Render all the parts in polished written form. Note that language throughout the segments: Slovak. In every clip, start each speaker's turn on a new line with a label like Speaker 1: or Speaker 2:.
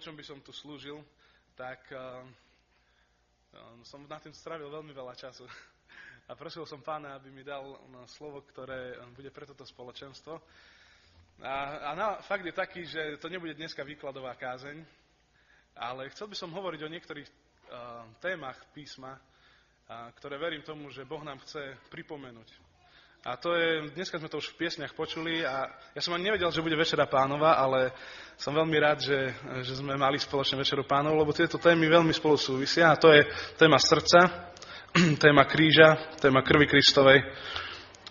Speaker 1: čom by som tu slúžil, tak som na tým strávil veľmi veľa času. A prosil som Pána, aby mi dal slovo, ktoré bude pre toto spoločenstvo. Fakt je taký, že to nebude dneska výkladová kázeň, ale chcel by som hovoriť o niektorých témach písma, ktoré verím tomu, že Boh nám chce pripomenúť. A to je, dneska sme to už v piesniach počuli a ja som ani nevedel, že bude Večera Pánova, ale som veľmi rád, že sme mali spoločne Večeru Pánov, lebo tieto témy veľmi spolu súvisia a to je téma srdca, téma kríža, téma krvi Kristovej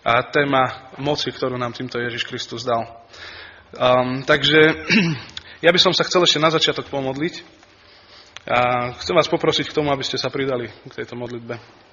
Speaker 1: a téma moci, ktorú nám týmto Ježiš Kristus dal. Takže ja by som sa chcel ešte na začiatok pomodliť a chcem vás poprosiť k tomu, aby ste sa pridali k tejto modlitbe.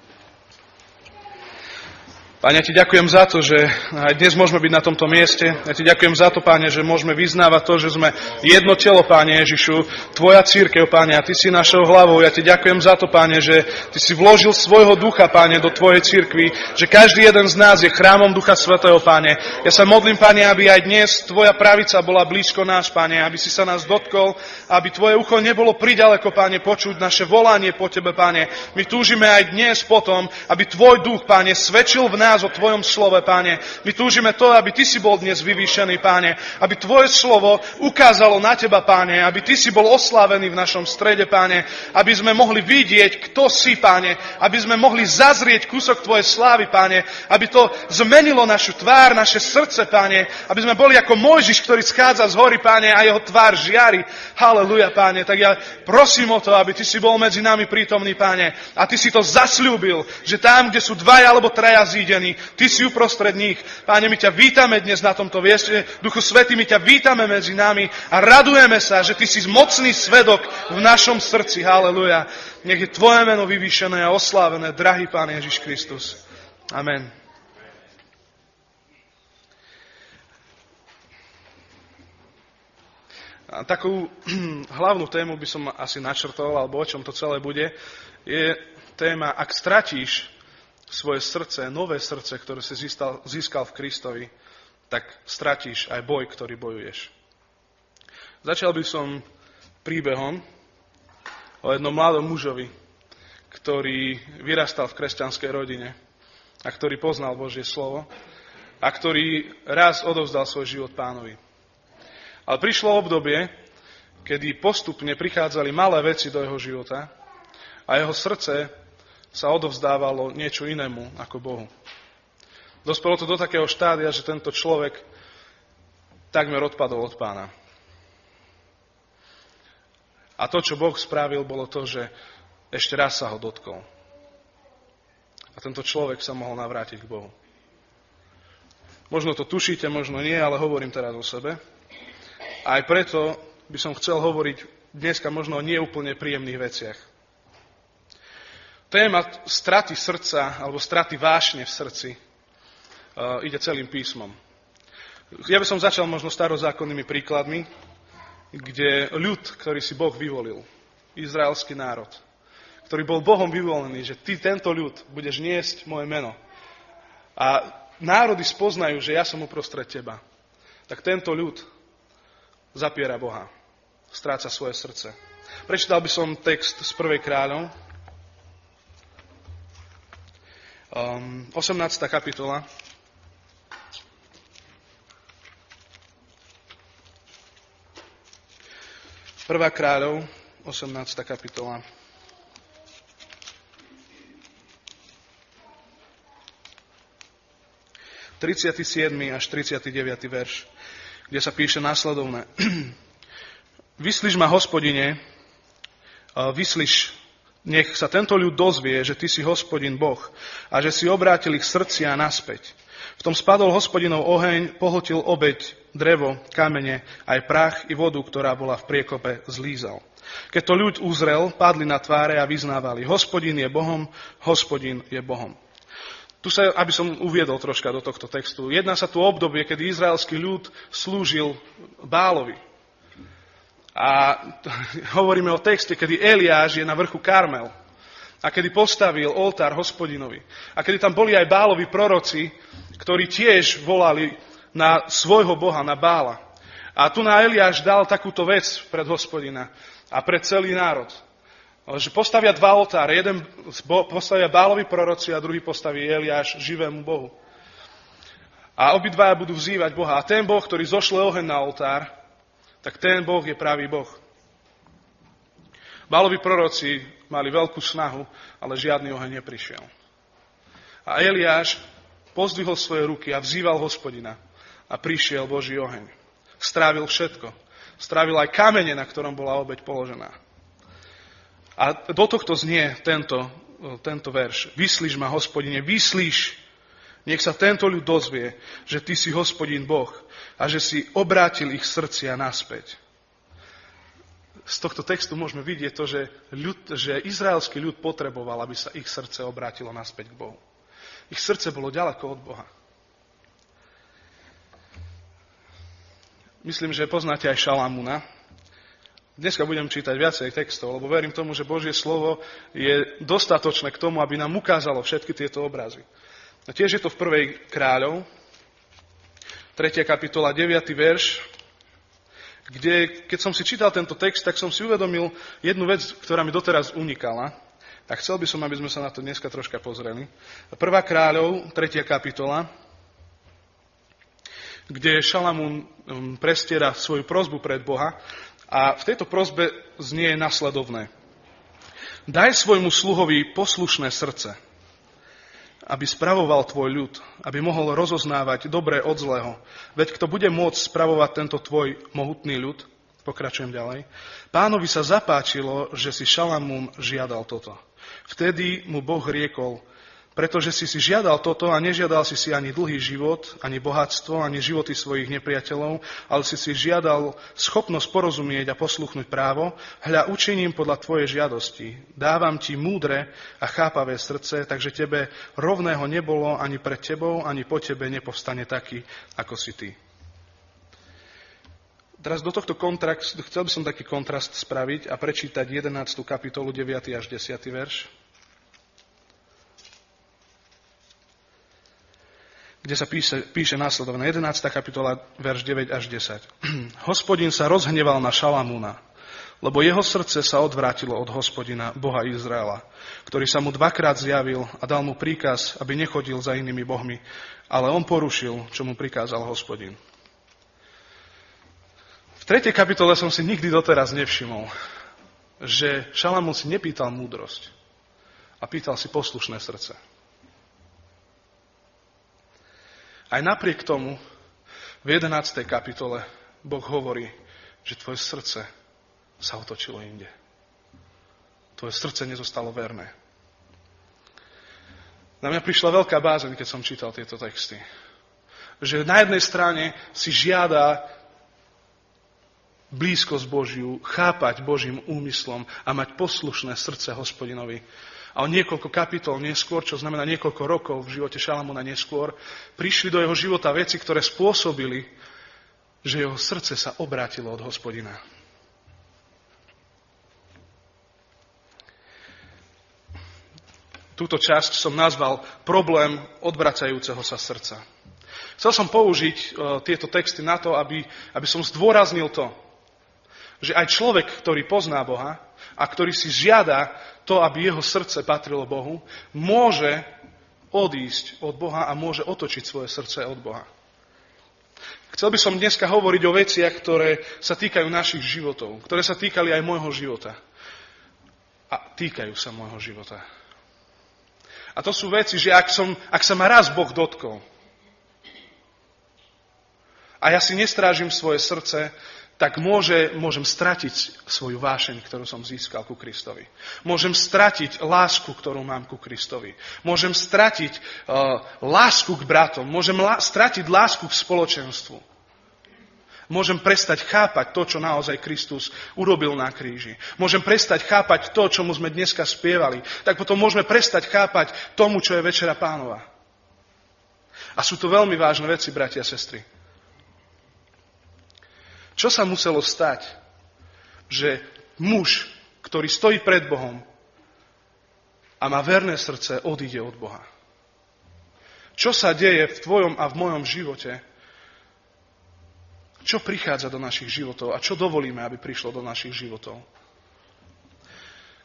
Speaker 1: Páne, ja ti ďakujem za to, že aj dnes môžeme byť na tomto mieste. Ja ti ďakujem za to, Páne, že môžeme vyznávať to, že sme jedno telo, Páne Ježišu, tvoja cirkev, Páne, a ty si našou hlavou. Ja ti ďakujem za to, Páne, že ty si vložil svojho ducha, Páne, do tvojej cirkvi, že každý jeden z nás je chrámom Ducha Svätého, Páne. Ja sa modlím, Páne, aby aj dnes tvoja pravica bola blízko nás, Páne, aby si sa nás dotkol, aby tvoje ucho nebolo priďaleko, Páne, počuť naše volanie po tebe, Páne. My túžime aj dnes potom, aby tvoj duch, Páne, svedčil v nás o tvojom slove, Páne. My túžime to, aby ty si bol dnes vyvýšený, Páne. Aby tvoje slovo ukázalo na teba, Páne. Aby ty si bol oslávený v našom strede, Páne. Aby sme mohli vidieť, kto si, Páne. Aby sme mohli zazrieť kúsok tvojej slávy, Páne. Aby to zmenilo našu tvár, naše srdce, Páne. Aby sme boli ako Mojžiš, ktorý schádza z hory, Páne, a jeho tvár žiari. Halelúja, Páne. Tak ja prosím o to, aby ty si bol medzi nami prítomný, Páne. A ty si to zasľúbil, že tam, kde sú dvaja alebo traja zídení, ty si uprostred nich. Páne, my ťa vítame dnes na tomto mieste. Duchu Svätý, my ťa vítame medzi nami a radujeme sa, že ty si mocný svedok v našom srdci. Halelúja. Nech je tvoje meno vyvýšené a oslávené, drahý Pán Ježiš Kristus. Amen. A takú hlavnú tému by som asi načrtol, alebo o čom to celé bude, je téma, ak stratíš svoje srdce, nové srdce, ktoré si získal v Kristovi, tak stratíš aj boj, ktorý bojuješ. Začal by som príbehom o jednom mladom mužovi, ktorý vyrastal v kresťanskej rodine a ktorý poznal Božie slovo a ktorý raz odovzdal svoj život Pánovi. Ale prišlo obdobie, kedy postupne prichádzali malé veci do jeho života a jeho srdce sa odovzdávalo niečo inému ako Bohu. Dospelo to do takého štádia, že tento človek takmer odpadol od Pána. A to, čo Boh spravil, bolo to, že ešte raz sa ho dotkol. A tento človek sa mohol navrátiť k Bohu. Možno to tušíte, možno nie, ale hovorím teraz o sebe. A aj preto by som chcel hovoriť dneska možno o neúplne príjemných veciach. Téma straty srdca, alebo straty vášne v srdci, ide celým písmom. Ja by som začal možno starozákonnými príkladmi, kde ľud, ktorý si Boh vyvolil, izraelský národ, ktorý bol Bohom vyvolený, že ty, tento ľud, budeš niesť moje meno. A národy spoznajú, že ja som uprostred teba. Tak tento ľud zapiera Boha, stráca svoje srdce. Prečítal by som text z 1. kráľov, 18. kapitola. Prvá kráľov, 18. kapitola. (37. až 39. verš), kde sa píše následovné. Vyslíš ma, Hospodine, nech sa tento ľud dozvie, že ty si Hospodin Boh a že si obrátil ich srdcia naspäť. V tom spadol Hospodinov oheň, pohltil obeť, drevo, kamene, aj prach i vodu, ktorá bola v priekope, zlízal. Keď to ľud uzrel, padli na tváre a vyznávali: Hospodin je Bohom, Hospodin je Bohom. Tu sa, aby som uviedol troška do tohto textu, jedná sa tu o obdobie, kedy izraelský ľud slúžil Bálovi. A hovoríme o texte, kedy Eliáš je na vrchu Karmel a kedy postavil oltár Hospodinovi. A kedy tam boli aj Bálovi proroci, ktorí tiež volali na svojho boha, na Bála. A tu na Eliáš dal takúto vec pred Hospodina a pred celý národ. Že postavia dva oltáre. Jeden postavia Bálovi proroci a druhý postaví Eliáš živému Bohu. A obidvaja budú vzývať Boha. A ten Boh, ktorý zošle oheň na oltár, tak ten Boh je pravý Boh. Bálovi proroci mali veľkú snahu, ale žiadny oheň neprišiel. A Eliáš pozdvihol svoje ruky a vzýval Hospodina. A prišiel Boží oheň. Strávil všetko. Strávil aj kamene, na ktorom bola obeť položená. A do tohto znie tento verš. Vyslíš ma, Hospodine, vyslíš. Nech sa tento ľud dozvie, že ty si Hospodin Boh a že si obrátil ich srdcia naspäť. Z tohto textu môžeme vidieť to, že izraelský ľud potreboval, aby sa ich srdce obrátilo naspäť k Bohu. Ich srdce bolo ďaleko od Boha. Myslím, že poznáte aj Šalamúna. Dneska budem čítať viacej textov, lebo verím tomu, že Božie slovo je dostatočné k tomu, aby nám ukázalo všetky tieto obrazy. A tiež je to v 1. Kráľov, 3. kapitola, 9. verš, kde, keď som si čítal tento text, tak som si uvedomil jednu vec, ktorá mi doteraz unikala. Tak chcel by som, aby sme sa na to dneska troška pozreli. 1. Kráľov, 3. kapitola, kde Šalamún prestiera svoju prosbu pred Boha a v tejto prosbe znie nasledovné. Daj svojmu sluhovi poslušné srdce, aby spravoval tvoj ľud, aby mohol rozoznávať dobré od zlého. Veď kto bude môcť spravovať tento tvoj mohutný ľud, pokračujem ďalej, Pánovi sa zapáčilo, že si Šalamún žiadal toto. Vtedy mu Boh riekol, pretože si žiadal toto a nežiadal si ani dlhý život, ani bohatstvo, ani životy svojich nepriateľov, ale si žiadal schopnosť porozumieť a posluchnúť právo, hľa učiním podľa tvojej žiadosti. Dávam ti múdre a chápavé srdce, takže tebe rovného nebolo ani pred tebou, ani po tebe nepovstane taký, ako si ty. Teraz do tohto kontraktu, chcel by som taký kontrast spraviť a prečítať 11. kapitolu 9. až 10. verš. Kde sa píše následovne 11. kapitola, verš 9 až 10. Hospodin sa rozhneval na Šalamúna, lebo jeho srdce sa odvrátilo od Hospodina, Boha Izraela, ktorý sa mu dvakrát zjavil a dal mu príkaz, aby nechodil za inými bohmi, ale on porušil, čo mu prikázal Hospodin. V 3. kapitole som si nikdy doteraz nevšimol, že Šalamún si nepýtal múdrosť a pýtal si poslušné srdce. Aj napriek tomu v 11. kapitole Boh hovorí, že tvoje srdce sa otočilo inde. Tvoje srdce nezostalo verné. Na mňa prišla veľká bázeň, keď som čítal tieto texty. Že na jednej strane si žiada blízkosť Božiu, chápať Božím úmyslom a mať poslušné srdce Hospodinovi. A o niekoľko kapitol neskôr, čo znamená niekoľko rokov v živote Šalamúna neskôr, prišli do jeho života veci, ktoré spôsobili, že jeho srdce sa obrátilo od Hospodina. Túto časť som nazval problém odvracajúceho sa srdca. Chcel som použiť tieto texty na to, aby som zdôraznil to, že aj človek, ktorý pozná Boha a ktorý si žiada to, aby jeho srdce patrilo Bohu, môže odísť od Boha a môže otočiť svoje srdce od Boha. Chcel by som dneska hovoriť o veciach, ktoré sa týkajú našich životov, ktoré sa týkali aj môjho života. A týkajú sa môjho života. A to sú veci, že ak sa ma raz Boh dotkol a ja si nestrážim svoje srdce, tak môžem stratiť svoju vášeň, ktorú som získal ku Kristovi. Môžem stratiť lásku, ktorú mám ku Kristovi. Môžem stratiť lásku k bratom. Môžem stratiť lásku k spoločenstvu. Môžem prestať chápať to, čo naozaj Kristus urobil na kríži. Môžem prestať chápať to, čomu sme dneska spievali. Tak potom môžeme prestať chápať tomu, čo je Večera Pánova. A sú to veľmi vážne veci, bratia a sestry. Čo sa muselo stať, že muž, ktorý stojí pred Bohom a má verné srdce, odíde od Boha? Čo sa deje v tvojom a v mojom živote? čo prichádza do našich životov a čo dovolíme, aby prišlo do našich životov.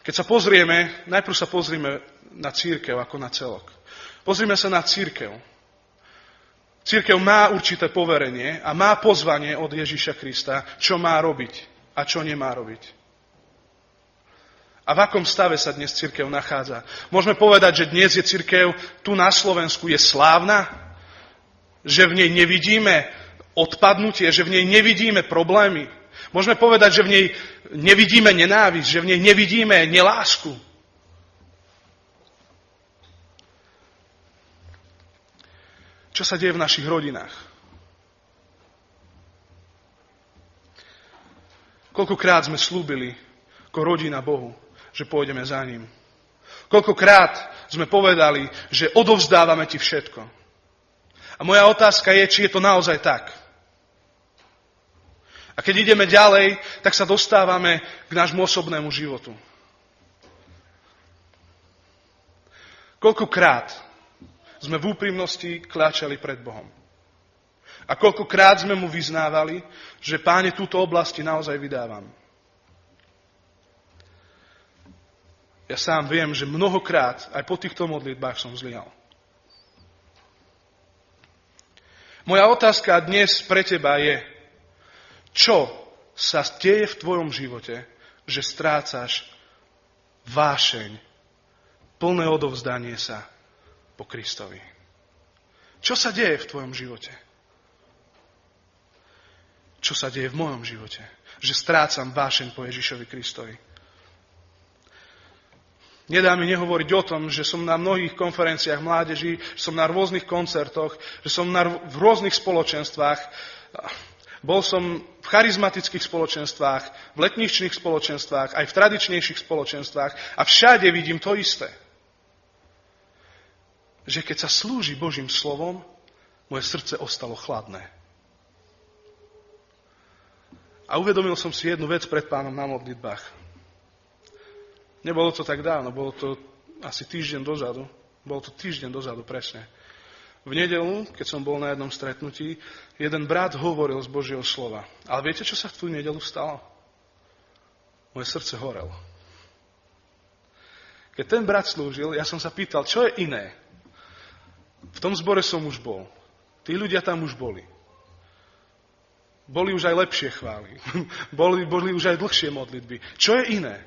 Speaker 1: Keď sa pozrieme, najprv sa pozrieme na cirkev ako na celok. Pozrime sa na cirkev. Cirkev má určité poverenie a má pozvanie od Ježiša Krista, čo má robiť a čo nemá robiť. A v akom stave sa dnes cirkev nachádza? Môžeme povedať, že dnes je cirkev tu na Slovensku je slávna? Že v nej nevidíme odpadnutie, že v nej nevidíme problémy? Môžeme povedať, že v nej nevidíme nenávisť, že v nej nevidíme nelásku? Čo sa deje v našich rodinách? Koľkokrát sme slúbili ako rodina Bohu, že pôjdeme za ním. Koľkokrát sme povedali, že odovzdávame ti všetko. A moja otázka je, či je to naozaj tak. A keď ideme ďalej, tak sa dostávame k nášmu osobnému životu. Koľkokrát sme v úprimnosti kľačali pred Bohom. A koľkokrát sme mu vyznávali, že Páne, túto oblasti naozaj vydávam. Ja sám viem, že mnohokrát aj po týchto modlitbách som zlyhal. Moja otázka dnes pre teba je, čo sa deje v tvojom živote, že strácaš vášeň, plné odovzdanie sa po Kristovi. Čo sa deje v tvojom živote? Čo sa deje v mojom živote? Že strácam vášeň po Ježišovi Kristovi. Nedá mi nehovoriť o tom, že som na mnohých konferenciách mládeží, že som na rôznych koncertoch, že som v rôznych spoločenstvách. Bol som v charizmatických spoločenstvách, v letničných spoločenstvách, aj v tradičnejších spoločenstvách a všade vidím to isté. Že keď sa slúži Božím slovom, moje srdce ostalo chladné. A uvedomil som si jednu vec pred Pánom na modlitbách. Nebolo to tak dávno, bolo to asi týždeň dozadu. Bolo to týždeň dozadu presne. V nedeľu, keď som bol na jednom stretnutí, jeden brat hovoril z Božieho slova. Ale viete, čo sa v tú nedeľu stalo? Moje srdce horelo. Keď ten brat slúžil, ja som sa pýtal, čo je iné. V tom zbore som už bol. Tí ľudia tam už boli. Boli už aj lepšie chvály. Boli už aj dlhšie modlitby. Čo je iné?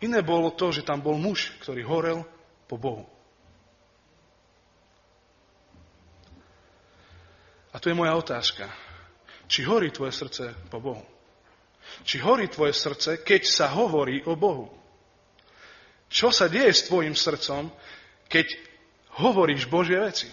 Speaker 1: Iné bolo to, že tam bol muž, ktorý horel po Bohu. A tu je moja otázka. Či horí tvoje srdce po Bohu? Či horí tvoje srdce, keď sa hovorí o Bohu? Čo sa deje s tvojim srdcom, keď hovoríš Božie veci?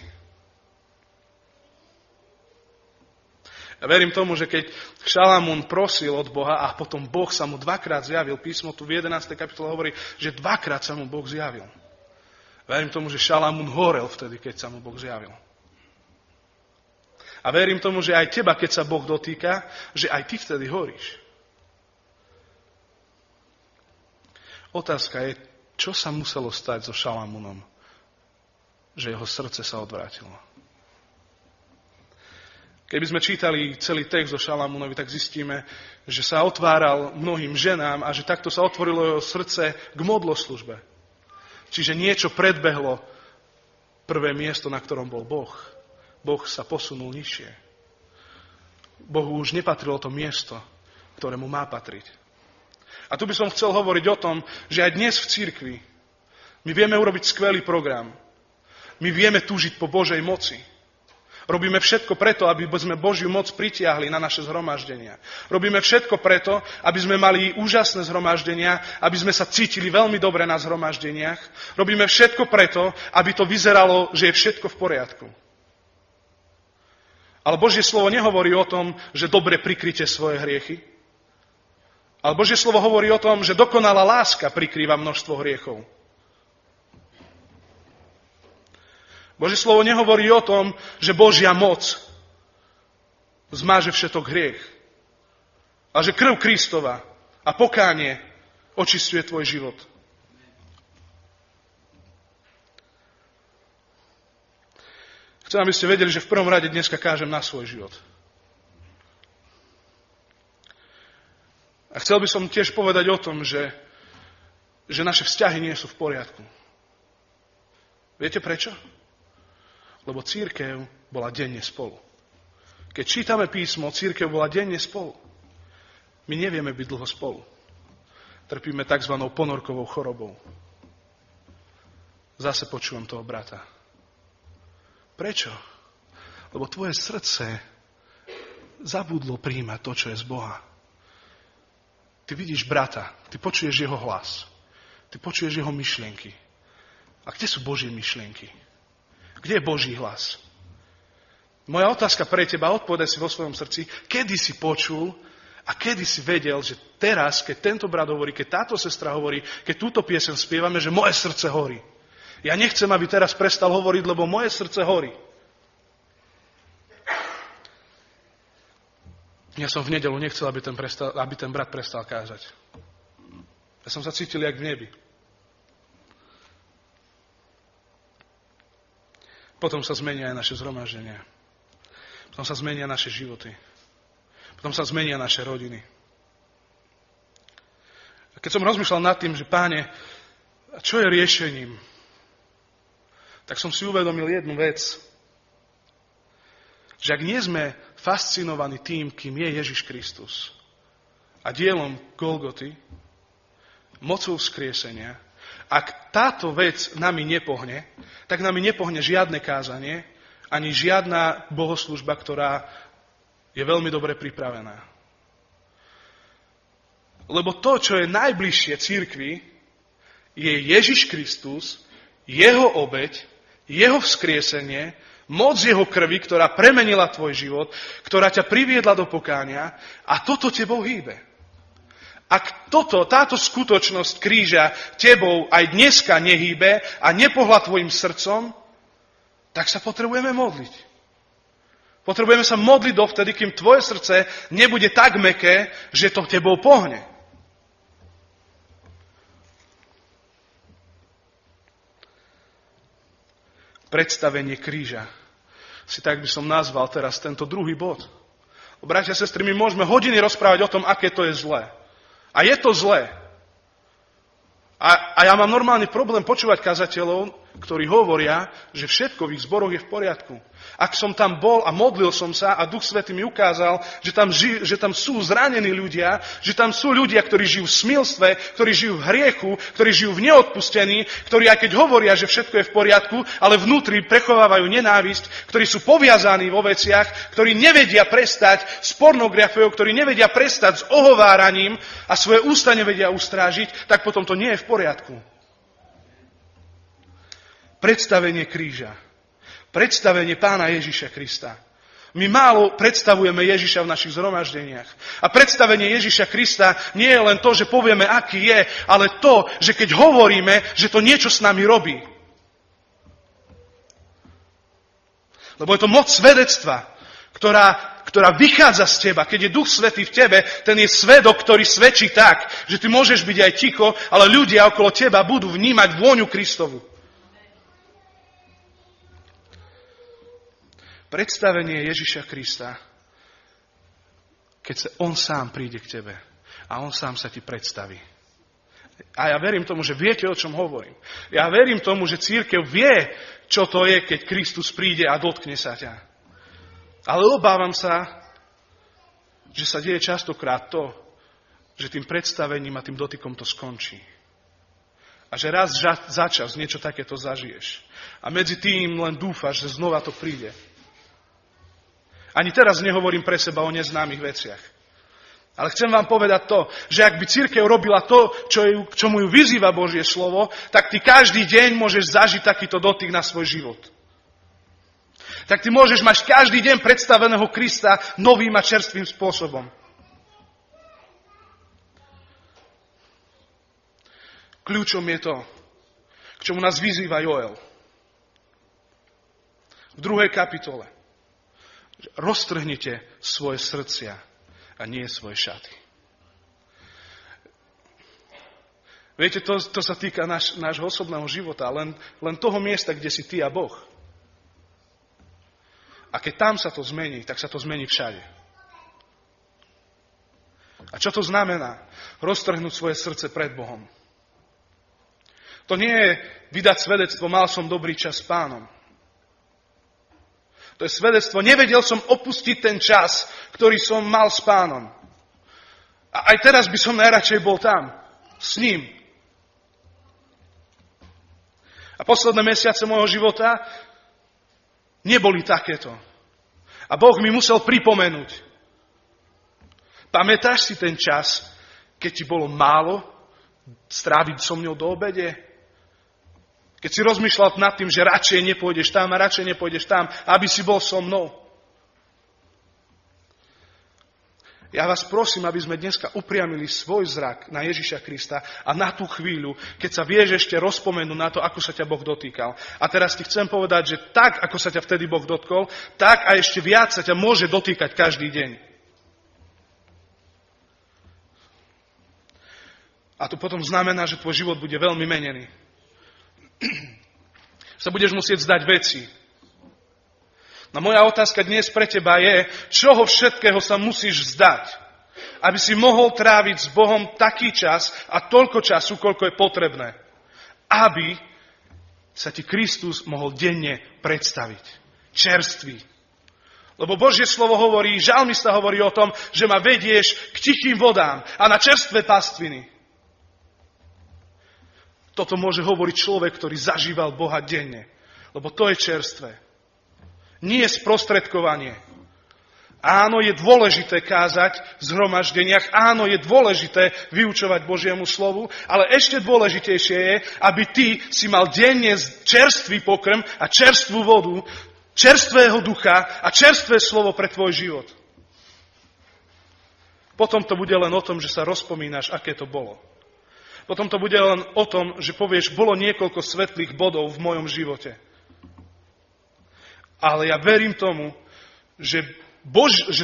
Speaker 1: Ja verím tomu, že keď Šalamún prosil od Boha a potom Boh sa mu dvakrát zjavil, písmo tu v 11. kapitole hovorí, že dvakrát sa mu Boh zjavil. Verím tomu, že Šalamún horel vtedy, keď sa mu Boh zjavil. A verím tomu, že aj teba, keď sa Boh dotýka, že aj ty vtedy horíš. Otázka je, čo sa muselo stať so Šalamúnom, že jeho srdce sa odvrátilo. Keby sme čítali celý text o Šalamúnovi, tak zistíme, že sa otváral mnohým ženám a že takto sa otvorilo jeho srdce k modloslužbe. Čiže niečo predbehlo prvé miesto, na ktorom bol Boh. Boh sa posunul nižšie. Bohu už nepatrilo to miesto, ktoré mu má patriť. A tu by som chcel hovoriť o tom, že aj dnes v cirkvi my vieme urobiť skvelý program. My vieme túžiť po Božej moci. Robíme všetko preto, aby sme Božiu moc pritiahli na naše zhromaždenia. Robíme všetko preto, aby sme mali úžasné zhromaždenia, aby sme sa cítili veľmi dobre na zhromaždeniach. Robíme všetko preto, aby to vyzeralo, že je všetko v poriadku. Ale Božie slovo nehovorí o tom, že dobre prikryte svoje hriechy. Ale Božie slovo hovorí o tom, že dokonalá láska prikrýva množstvo hriechov. Božie slovo nehovorí o tom, že Božia moc zmáže všetok hriech. A že krv Kristova a pokánie očisťuje tvoj život. Chcem, aby ste vedeli, že v prvom rade dneska kážem na svoj život. A chcel by som tiež povedať o tom, že naše vzťahy nie sú v poriadku. Viete prečo? Lebo cirkev bola denne spolu. Keď čítame písmo, cirkev bola denne spolu. My nevieme byť dlho spolu. Trpíme tzv. Ponorkovou chorobou. Zase počúvam toho brata. Prečo? Lebo tvoje srdce zabudlo prijímať to, čo je z Boha. Ty vidíš brata, ty počuješ jeho hlas, ty počuješ jeho myšlienky. A kde sú Božie myšlienky? Kde je Boží hlas? Moja otázka pre teba, odpovedaj si vo svojom srdci, kedy si počul a kedy si vedel, že teraz, keď tento brat hovorí, keď táto sestra hovorí, keď túto piesen spievame, že moje srdce horí. Ja nechcem, aby teraz prestal hovoriť, lebo moje srdce horí. Ja som v nedeľu nechcel, aby ten brat prestal kázať. Ja som sa cítil jak v nebi. Potom sa zmenia aj naše zhromaždenia. Potom sa zmenia naše životy. Potom sa zmenia naše rodiny. A keď som rozmýšľal nad tým, že Páne, čo je riešením, tak som si uvedomil jednu vec. Že ak nie sme fascinovaní tým, kým je Ježiš Kristus a dielom Golgoty, mocou vzkriesenia, ak táto vec nami nepohne, tak nami nepohne žiadne kázanie, ani žiadna bohoslužba, ktorá je veľmi dobre pripravená. Lebo to, čo je najbližšie cirkvi, je Ježiš Kristus, jeho obeť, jeho vzkriesenie, moc jeho krvi, ktorá premenila tvoj život, ktorá ťa priviedla do pokánia a toto tebou hýbe. Ak táto skutočnosť kríža tebou aj dneska nehýbe a nepohla tvojim srdcom, tak sa potrebujeme modliť. Potrebujeme sa modliť dovtedy, kým tvoje srdce nebude tak mäkké, že to tebou pohne. Predstavenie kríža. Si tak by som nazval teraz tento druhý bod. Bratia a sestry, my môžeme hodiny rozprávať o tom, aké to je zlé. A je to zlé. A ja mám normálny problém počúvať kazateľov, ktorí hovoria, že všetko v ich zboroch je v poriadku. Ak som tam bol a modlil som sa a Duch Svätý mi ukázal, že tam sú zranení ľudia, že tam sú ľudia, ktorí žijú v smilstve, ktorí žijú v hriechu, ktorí žijú v neodpustení, ktorí aj keď hovoria, že všetko je v poriadku, ale vnútri prechovávajú nenávisť, ktorí sú poviazaní vo veciach, ktorí nevedia prestať s pornografiou, ktorí nevedia prestať s ohováraním a svoje ústa nevedia ustrážiť, tak potom to nie je v poriadku. Predstavenie kríža. Predstavenie Pána Ježiša Krista. My málo predstavujeme Ježiša v našich zhromaždeniach. A predstavenie Ježiša Krista nie je len to, že povieme, aký je, ale to, že keď hovoríme, že to niečo s nami robí. Lebo je to moc svedectva, ktorá vychádza z teba. Keď je Duch Svätý v tebe, ten je svedok, ktorý svedčí tak, že ty môžeš byť aj ticho, ale ľudia okolo teba budú vnímať vôňu Kristovu. Predstavenie Ježiša Krista, keď on sám príde k tebe a on sám sa ti predstaví. A ja verím tomu, že viete, o čom hovorím. Ja verím tomu, že cirkev vie, čo to je, keď Kristus príde a dotkne sa ťa. Ale obávam sa, že sa deje častokrát to, že tým predstavením a tým dotykom to skončí. A že raz za čas niečo takéto zažiješ. A medzi tým len dúfaš, že znova to príde. Ani teraz nehovorím pre seba o neznámych veciach. Ale chcem vám povedať to, že ak by cirkev robila to, k čomu ju vyzýva Božie slovo, tak ty každý deň môžeš zažiť takýto dotyk na svoj život. Tak ty môžeš mať každý deň predstaveného Krista novým a čerstvým spôsobom. Kľúčom je to, k čomu nás vyzýva Joel. V 2. kapitole. Roztrhnite svoje srdcia a nie svoje šaty. Viete, to sa týka nášho osobného života, len toho miesta, kde si ty a Boh. A keď tam sa to zmení, tak sa to zmení všade. A čo to znamená? Roztrhnúť svoje srdce pred Bohom. To nie je vydať svedectvo, mal som dobrý čas s Pánom. To je svedectvo, nevedel som opustiť ten čas, ktorý som mal s Pánom. A aj teraz by som najradšej bol tam, s ním. A posledné mesiace môjho života neboli takéto. A Boh mi musel pripomenúť. Pamätáš si ten čas, keď ti bolo málo stráviť so mňou do obede? Keď si rozmýšľal nad tým, že radšej nepôjdeš tam a radšej nepôjdeš tam, aby si bol so mnou. Ja vás prosím, aby sme dneska upriamili svoj zrak na Ježiša Krista a na tú chvíľu, keď sa vieš ešte rozpomenúť na to, ako sa ťa Boh dotýkal. A teraz ti chcem povedať, že tak, ako sa ťa vtedy Boh dotkol, tak a ešte viac sa ťa môže dotýkať každý deň. A to potom znamená, že tvoj život bude veľmi menený. Sa budeš musieť vzdať veci. No moja otázka dnes pre teba je, čoho všetkého sa musíš vzdať, aby si mohol tráviť s Bohom taký čas a toľko času, koľko je potrebné. Aby sa ti Kristus mohol denne predstaviť. Čerstvý. Lebo Božie slovo hovorí, žalmista hovorí o tom, že ma vedieš k tichým vodám a na čerstvé pastviny. Toto môže hovoriť človek, ktorý zažíval Boha denne. Lebo to je čerstvé. Nie sprostredkovanie. Áno, je dôležité kázať v zhromaždeniach, áno, je dôležité vyučovať Božiemu slovu, ale ešte dôležitejšie je, aby ty si mal denne čerstvý pokrm a čerstvú vodu, čerstvého ducha a čerstvé slovo pre tvoj život. Potom to bude len o tom, že sa rozpomínaš, aké to bolo. Potom to bude len o tom, že povieš, bolo niekoľko svetlých bodov v mojom živote. Ale ja verím tomu, že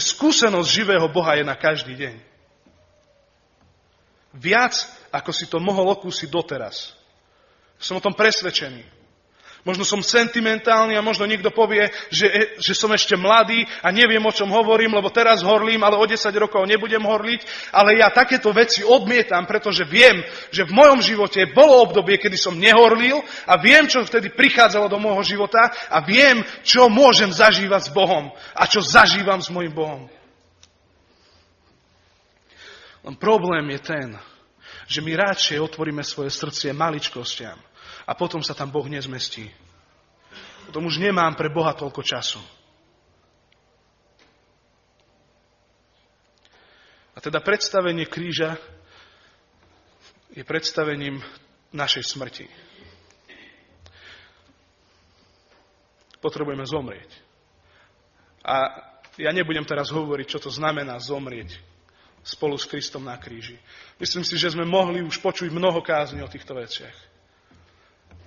Speaker 1: skúsenosť živého Boha je na každý deň. Viac, ako si to mohol okúsiť doteraz. Som o tom presvedčený. Možno som sentimentálny a možno niekto povie, že som ešte mladý a neviem, o čom hovorím, lebo teraz horlím, ale o 10 rokov nebudem horliť. Ale ja takéto veci odmietam, pretože viem, že v mojom živote bolo obdobie, kedy som nehorlil a viem, čo vtedy prichádzalo do môjho života a viem, čo môžem zažívať s Bohom a čo zažívam s mojim Bohom. Len problém je ten, že my radšej otvoríme svoje srdcie maličkostiam. A potom sa tam Boh nezmestí. Potom už nemám pre Boha toľko času. A teda predstavenie kríža je predstavením našej smrti. Potrebujeme zomrieť. A ja nebudem teraz hovoriť, čo to znamená zomrieť spolu s Kristom na kríži. Myslím si, že sme mohli už počuť mnoho kázni o týchto veciach.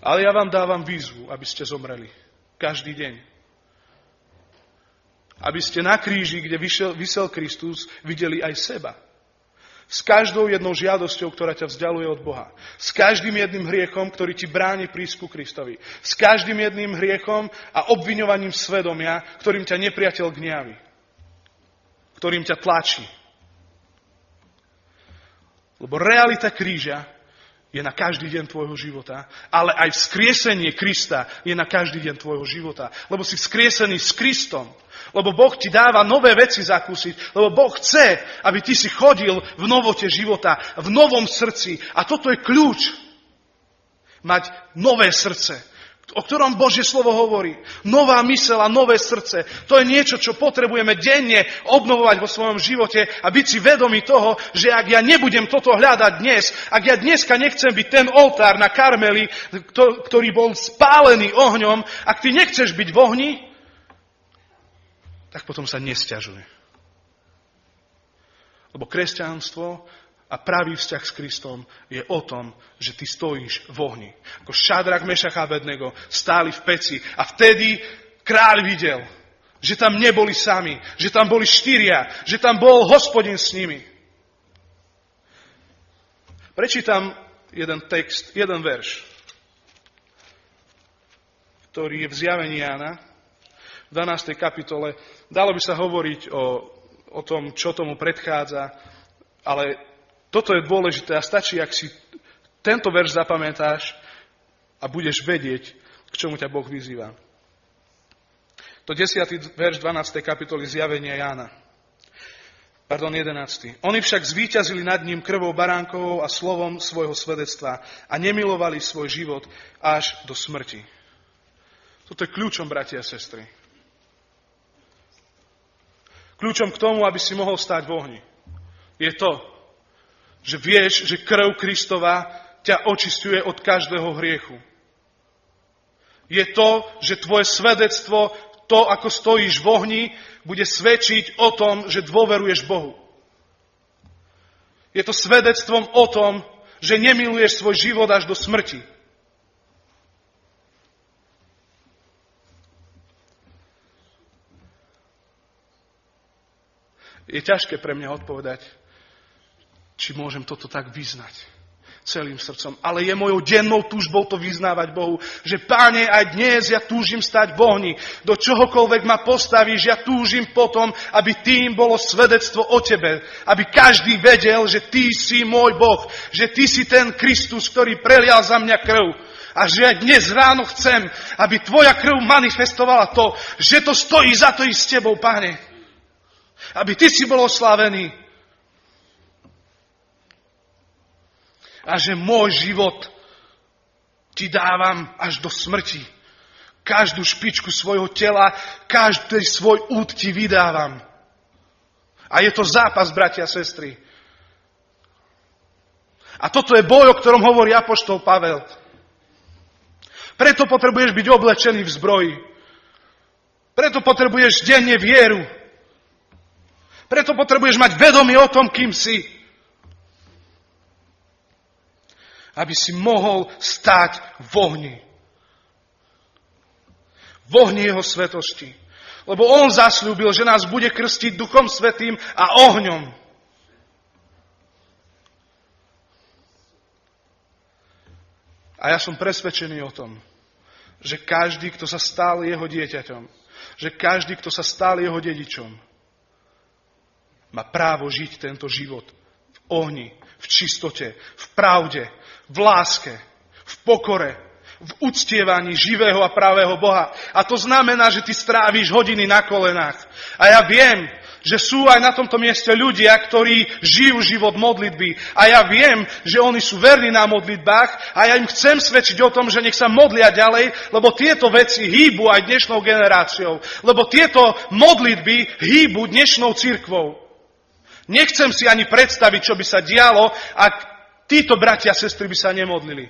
Speaker 1: Ale ja vám dávam výzvu, aby ste zomreli. Každý deň. Aby ste na kríži, kde visel Kristus, videli aj seba. S každou jednou žiadosťou, ktorá ťa vzdialuje od Boha. S každým jedným hriechom, ktorý ti bráni prísť ku Kristovi. S každým jedným hriechom a obviňovaním svedomia, ktorým ťa nepriateľ gňaví. Ktorým ťa tlačí. Lebo realita kríža je na každý deň tvojho života, ale aj vzkriesenie Krista je na každý deň tvojho života. Lebo si vzkriesený s Kristom. Lebo Boh ti dáva nové veci zakúsiť. Lebo Boh chce, aby ty si chodil v novote života, v novom srdci. A toto je kľúč. Mať nové srdce, o ktorom Božie slovo hovorí. Nová myseľ a nové srdce. To je niečo, čo potrebujeme denne obnovovať vo svojom živote a byť si vedomí toho, že ak ja nebudem toto hľadať dnes, ak ja dneska nechcem byť ten oltár na Karmeli, ktorý bol spálený ohňom, ak ty nechceš byť v ohni, tak potom sa nesťažuj. Lebo kresťanstvo a pravý vzťah s Kristom je o tom, že ty stojíš v ohni. Ako Šadrach, Mešach a Abednego stáli v peci a vtedy kráľ videl, že tam neboli sami, že tam boli 4, že tam bol Hospodin s nimi. Prečítam jeden text, jeden verš, ktorý je v Zjavení Jána, 12. kapitole. Dalo by sa hovoriť o tom, čo tomu predchádza, ale toto je dôležité a stačí, ak si tento verš zapamätáš a budeš vedieť, k čomu ťa Boh vyzýva. To 10. verš 12. kapitoly Zjavenia Jána. 11. Oni však zvíťazili nad ním krvou baránkovou a slovom svojho svedectva a nemilovali svoj život až do smrti. Toto je kľúčom, bratia a sestry. Kľúčom k tomu, aby si mohol stáť v ohni, je to, že vieš, že krv Kristova ťa očisťuje od každého hriechu. Je to, že tvoje svedectvo, to, ako stojíš v ohni, bude svedčiť o tom, že dôveruješ Bohu. Je to svedectvom o tom, že nemiluješ svoj život až do smrti. Je ťažké pre mňa odpovedať, či môžem toto tak vyznať celým srdcom. Ale je mojou dennou túžbou to vyznávať Bohu, že Páne, aj dnes ja túžim stať v ohni. Do čohokoľvek ma postavíš, ja túžim potom, aby tým bolo svedectvo o Tebe. Aby každý vedel, že Ty si môj Boh, že Ty si ten Kristus, ktorý prelial za mňa krv. A že ja dnes ráno chcem, aby Tvoja krv manifestovala to, že to stojí za to ísť s Tebou, Páne. Aby Ty si bol oslávený. A že môj život Ti dávam až do smrti. Každú špičku svojho tela, každý svoj úd Ti vydávam. A je to zápas, bratia a sestry. A toto je boj, o ktorom hovorí apoštol Pavel. Preto potrebuješ byť oblečený v zbroji. Preto potrebuješ denne vieru. Preto potrebuješ mať vedomie o tom, kým si. Aby si mohol stáť v ohni. V ohni jeho svetosti. Lebo on zasľúbil, že nás bude krstiť Duchom Svätým a ohňom. A ja som presvedčený o tom, že každý, kto sa stal jeho dieťaťom, že každý, kto sa stal jeho dedičom, má právo žiť tento život v ohni, v čistote, v pravde, v láske, v pokore, v uctievaní živého a pravého Boha. A to znamená, že ty stráviš hodiny na kolenách. A ja viem, že sú aj na tomto mieste ľudia, ktorí žijú život modlitby. A ja viem, že oni sú verní na modlitbách a ja im chcem svedčiť o tom, že nech sa modlia ďalej, lebo tieto veci hýbu aj dnešnou generáciou. Lebo tieto modlitby hýbu dnešnou cirkvou. Nechcem si ani predstaviť, čo by sa dialo, ak títo bratia a sestry by sa nemodlili.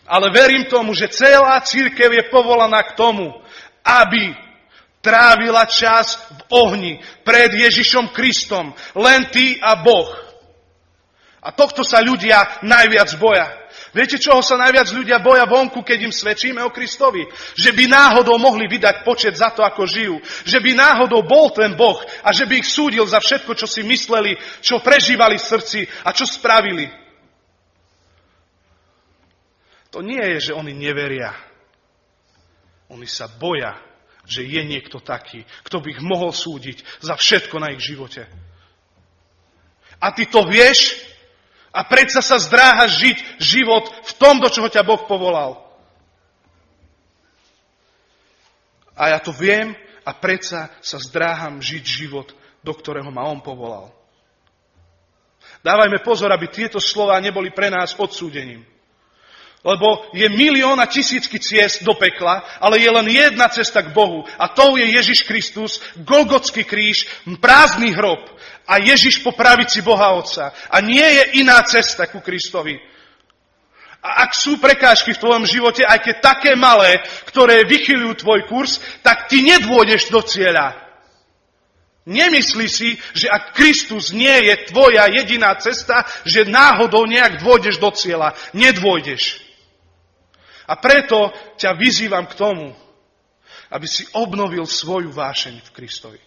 Speaker 1: Ale verím tomu, že celá cirkev je povolaná k tomu, aby trávila čas v ohni pred Ježišom Kristom. Len ty a Boh. A tohto sa ľudia najviac boja. Viete, čoho sa najviac ľudia boja vonku, keď im svedčíme o Kristovi? Že by náhodou mohli vydať počet za to, ako žijú. Že by náhodou bol ten Boh a že by ich súdil za všetko, čo si mysleli, čo prežívali v srdci a čo spravili. To nie je, že oni neveria. Oni sa boja, že je niekto taký, kto by ich mohol súdiť za všetko na ich živote. A ty to vieš? A predsa sa zdráhaš žiť život v tom, do čoho ťa Boh povolal. A ja to viem a predsa sa zdráham žiť život, do ktorého ma On povolal. Dávajme pozor, aby tieto slová neboli pre nás odsúdením. Lebo je milión a tisícky ciest do pekla, ale je len jedna cesta k Bohu. A tou je Ježiš Kristus, Golgotský kríž, prázdny hrob a Ježiš po pravici Boha Otca. A nie je iná cesta ku Kristovi. A ak sú prekážky v tvojom živote, aj keď také malé, ktoré vychyľujú tvoj kurz, tak ty nedôjdeš do cieľa. Nemyslí si, že ak Kristus nie je tvoja jediná cesta, že náhodou nejak dôjdeš do cieľa. Nedôjdeš. A preto ťa vyzývam k tomu, aby si obnovil svoju vášeň v Kristovi.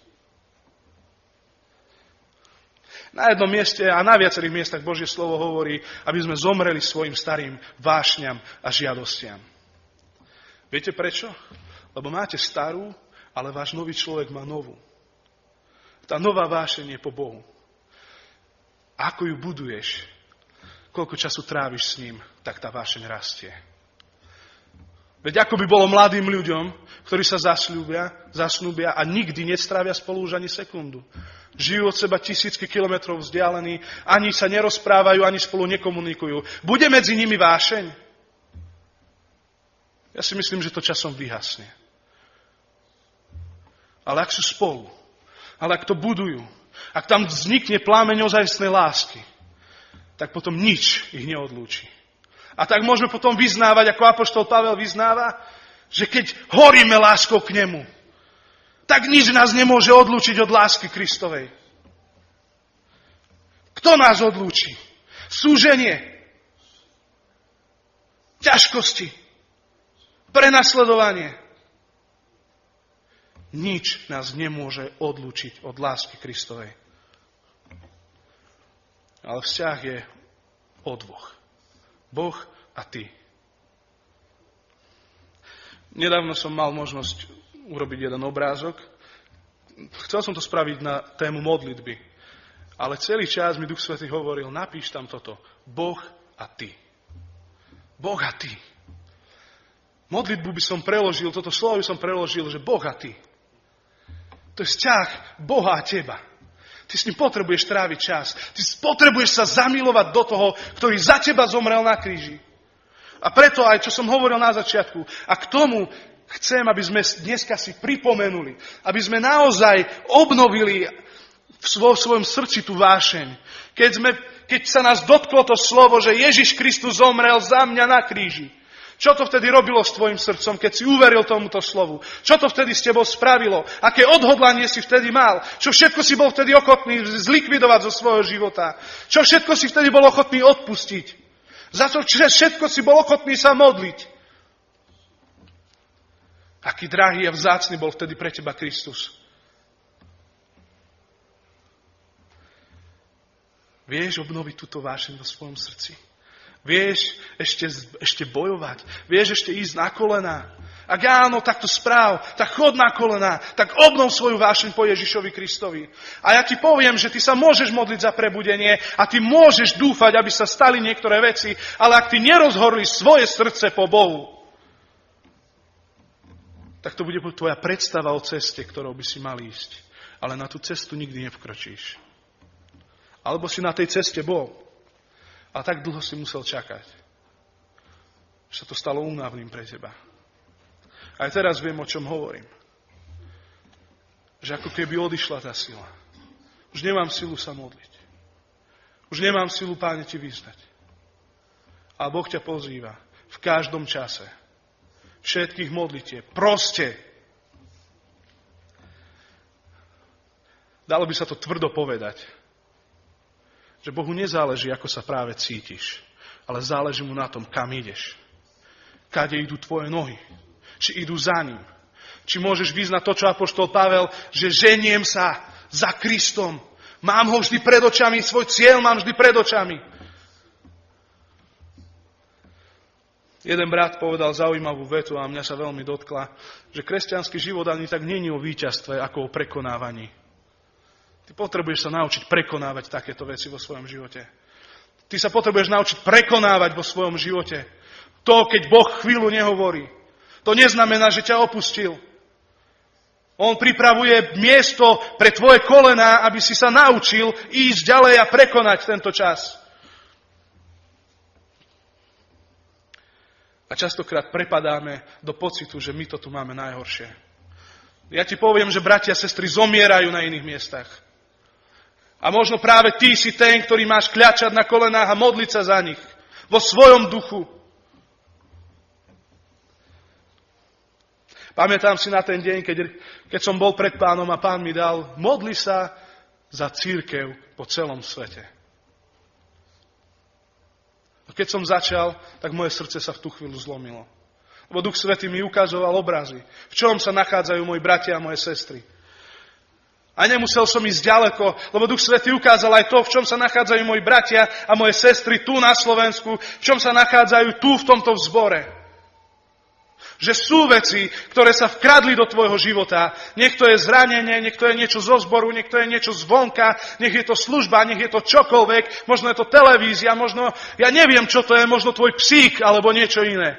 Speaker 1: Na jednom mieste a na viacerých miestach Božie slovo hovorí, aby sme zomreli svojim starým vášňam a žiadostiam. Viete prečo? Lebo máte starú, ale váš nový človek má novú. Tá nová vášeň je po Bohu. Ako ju buduješ, koľko času tráviš s ním, tak tá vášeň rastie. Veď ako by bolo mladým ľuďom, ktorí sa zasnúbia a nikdy nestrávia spolu už ani sekundu. Žijú od seba tisícky kilometrov vzdialení, ani sa nerozprávajú, ani spolu nekomunikujú. Bude medzi nimi vášeň? Ja si myslím, že to časom vyhasne. Ale ak sú spolu, ale ak to budujú, ak tam vznikne plámeň ozajstnej lásky, tak potom nič ich neodlúči. A tak môžeme potom vyznávať, ako apoštol Pavel vyznáva, že keď horíme láskou k nemu, tak nič nás nemôže odlúčiť od lásky Kristovej. Kto nás odlúči? Súženie, ťažkosti, prenasledovanie. Nič nás nemôže odlúčiť od lásky Kristovej. Ale vzťah je o dvoch. Boh a ty. Nedávno som mal možnosť urobiť jeden obrázok. Chcel som to spraviť na tému modlitby. Ale celý čas mi Duch Svätý hovoril, napíš tam toto. Boh a ty. Boh a ty. Modlitbu by som preložil, toto slovo by som preložil, že Boh a ty. To je vzťah Boha a teba. Ty s ním potrebuješ tráviť čas. Ty potrebuješ sa zamilovať do toho, ktorý za teba zomrel na kríži. A preto aj, čo som hovoril na začiatku, a k tomu chcem, aby sme dneska si pripomenuli, aby sme naozaj obnovili v svojom srdci tú vášeň. Keď sa nás dotklo to slovo, že Ježiš Kristus zomrel za mňa na kríži. Čo to vtedy robilo s tvojim srdcom, keď si uveril tomuto slovu? Čo to vtedy s tebou spravilo? Aké odhodlanie si vtedy mal? Čo všetko si bol vtedy ochotný zlikvidovať zo svojho života? Čo všetko si vtedy bol ochotný odpustiť? Za to všetko si bol ochotný sa modliť? Aký drahý a vzácny bol vtedy pre teba Kristus? Vieš obnoviť túto vášeň vo svojom srdci? Vieš ešte bojovať. Vieš ešte ísť na kolená. Ak áno, tak to správ. Tak chod na kolená. Tak obnov svoju vášeň po Ježišovi Kristovi. A ja ti poviem, že ty sa môžeš modliť za prebudenie a ty môžeš dúfať, aby sa stali niektoré veci, ale ak ty nerozhorlíš svoje srdce po Bohu, tak to bude tvoja predstava o ceste, ktorou by si mal ísť. Ale na tú cestu nikdy nevkročíš. Alebo si na tej ceste bol. A tak dlho si musel čakať, že sa to stalo únavným pre teba. Aj teraz viem, o čom hovorím. Že ako keby odišla tá sila. Už nemám silu sa modliť. Už nemám silu, Páne, ti vyznať. A Boh ťa pozýva v každom čase. Všetkých modlitieb. Proste. Dalo by sa to tvrdo povedať. Že Bohu nezáleží, ako sa práve cítiš, ale záleží mu na tom, kam ideš. Kade idú tvoje nohy. Či idú za ním. Či môžeš vyznať to, čo apoštol Pavel, že ženiem sa za Kristom. Mám ho vždy pred očami, svoj cieľ mám vždy pred očami. Jeden brat povedal zaujímavú vetu a mňa sa veľmi dotkla, že kresťanský život ani tak nie je o víťazstve, ako o prekonávaní. Ty potrebuješ sa naučiť prekonávať takéto veci vo svojom živote. Ty sa potrebuješ naučiť prekonávať vo svojom živote. To, keď Boh chvíľu nehovorí, to neznamená, že ťa opustil. On pripravuje miesto pre tvoje kolená, aby si sa naučil ísť ďalej a prekonať tento čas. A častokrát prepadáme do pocitu, že my to tu máme najhoršie. Ja ti poviem, že bratia a sestry zomierajú na iných miestach. A možno práve ty si ten, ktorý máš kľačať na kolenách a modliť sa za nich. Vo svojom duchu. Pamätám si na ten deň, keď som bol pred Pánom a Pán mi dal, modli sa za cirkev po celom svete. A keď som začal, tak moje srdce sa v tú chvíľu zlomilo. Lebo Duch Svätý mi ukazoval obrazy, v čom sa nachádzajú moji bratia a moje sestry. A nemusel som ísť ďaleko, lebo Duch Svätý ukázal aj to, v čom sa nachádzajú moji bratia a moje sestry tu na Slovensku, v čom sa nachádzajú tu v tomto zbore. Že sú veci, ktoré sa vkradli do tvojho života. Nech to je zranenie, nech to je niečo zo zboru, nech to je niečo zvonka, nech je to služba, nech je to čokoľvek, možno je to televízia, možno, ja neviem, čo to je, možno tvoj psík, alebo niečo iné.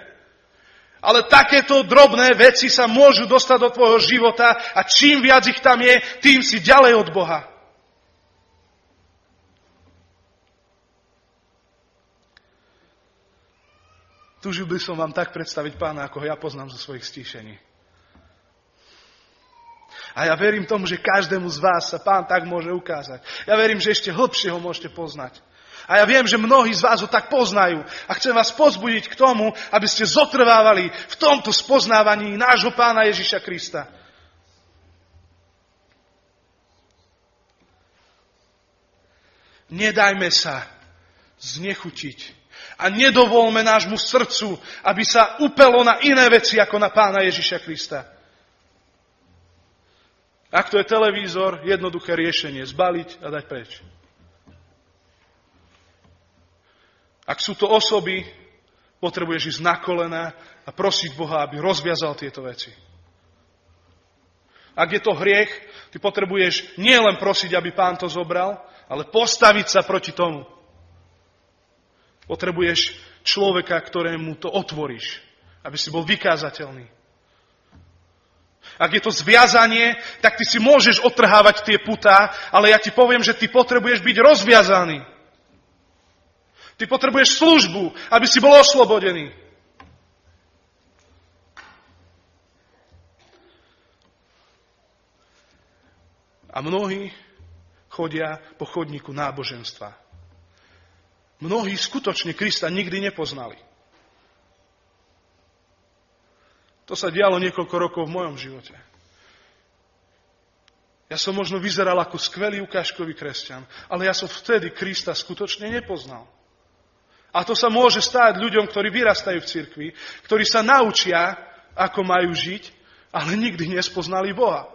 Speaker 1: Ale takéto drobné veci sa môžu dostať do tvojho života a čím viac ich tam je, tým si ďalej od Boha. Túžil by som vám tak predstaviť Pána, ako ho ja poznám zo svojich stíšení. A ja verím tomu, že každému z vás sa Pán tak môže ukázať. Ja verím, že ešte hlbšie ho môžete poznať. A ja viem, že mnohí z vás ho tak poznajú. A chcem vás pozbudiť k tomu, aby ste zotrvávali v tomto spoznávaní nášho Pána Ježiša Krista. Nedajme sa znechutiť. A nedovolme nášmu srdcu, aby sa upelo na iné veci, ako na Pána Ježiša Krista. Ak to je televízor, jednoduché riešenie. Zbaliť a dať preč. Ak sú to osoby, potrebuješ ísť na kolená a prosiť Boha, aby rozviazal tieto veci. Ak je to hriech, ty potrebuješ nielen prosiť, aby Pán to zobral, ale postaviť sa proti tomu. Potrebuješ človeka, ktorému to otvoríš, aby si bol vykázateľný. Ak je to zviazanie, tak ty si môžeš odtrhávať tie putá, ale ja ti poviem, že ty potrebuješ byť rozviazaný. Ty potrebuješ službu, aby si bol oslobodený. A mnohí chodia po chodníku náboženstva. Mnohí skutočne Krista nikdy nepoznali. To sa dialo niekoľko rokov v mojom živote. Ja som možno vyzeral ako skvelý ukážkový kresťan, ale ja som vtedy Krista skutočne nepoznal. A to sa môže stáť ľuďom, ktorí vyrastajú v cirkvi, ktorí sa naučia, ako majú žiť, ale nikdy nespoznali Boha.